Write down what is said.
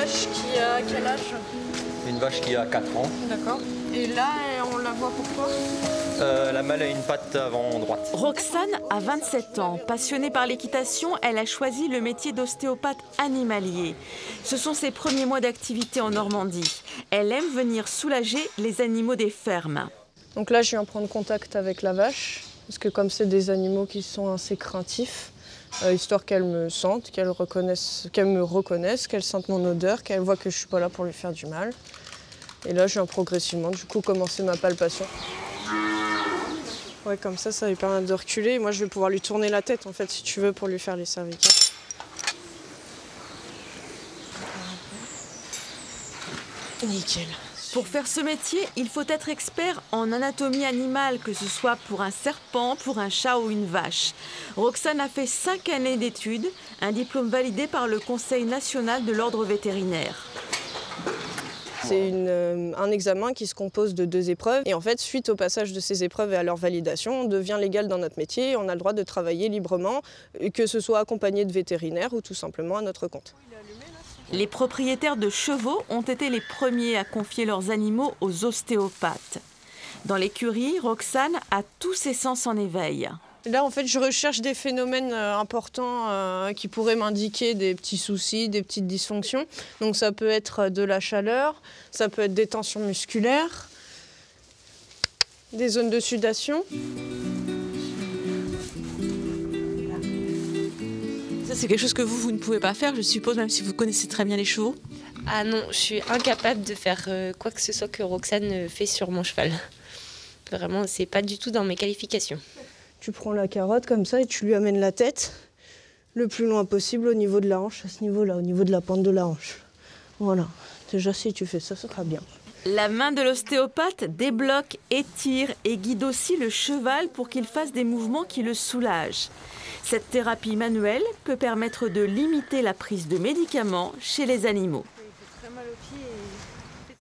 vache qui a quel âge? Une vache qui a 4 ans. D'accord. Et là, on la voit pourquoi? La mâle a une patte avant droite. Roxane a 27 ans. Passionnée par l'équitation, elle a choisi le métier d'ostéopathe animalier. Ce sont ses premiers mois d'activité en Normandie. Elle aime venir soulager les animaux des fermes. Donc là, je viens prendre contact avec la vache, parce que comme c'est des animaux qui sont assez craintifs, histoire qu'elle me sente, qu'elle me reconnaisse, qu'elle sente mon odeur, qu'elle voit que je suis pas là pour lui faire du mal. Et là, je viens progressivement, du coup, commencer ma palpation. Ouais, comme ça lui permet de reculer. Moi, je vais pouvoir lui tourner la tête, en fait, si tu veux, pour lui faire les cervicales. Nickel. Pour faire ce métier, il faut être expert en anatomie animale, que ce soit pour un serpent, pour un chat ou une vache. Roxane a fait 5 années d'études, un diplôme validé par le Conseil national de l'ordre vétérinaire. C'est un examen qui se compose de 2 épreuves. Et en fait, suite au passage de ces épreuves et à leur validation, on devient légal dans notre métier. On a le droit de travailler librement, que ce soit accompagné de vétérinaires ou tout simplement à notre compte. Les propriétaires de chevaux ont été les premiers à confier leurs animaux aux ostéopathes. Dans l'écurie, Roxane a tous ses sens en éveil. Là, en fait, je recherche des phénomènes importants qui pourraient m'indiquer des petits soucis, des petites dysfonctions. Donc ça peut être de la chaleur, ça peut être des tensions musculaires, des zones de sudation. Ça, c'est quelque chose que vous ne pouvez pas faire, je suppose, même si vous connaissez très bien les chevaux? Ah non, je suis incapable de faire quoi que ce soit que Roxane fait sur mon cheval. Vraiment, c'est pas du tout dans mes qualifications. Tu prends la carotte comme ça et tu lui amènes la tête le plus loin possible au niveau de la hanche, à ce niveau-là, au niveau de la pointe de la hanche. Voilà, déjà si tu fais ça, ça sera bien. La main de l'ostéopathe débloque, étire et guide aussi le cheval pour qu'il fasse des mouvements qui le soulagent. Cette thérapie manuelle peut permettre de limiter la prise de médicaments chez les animaux.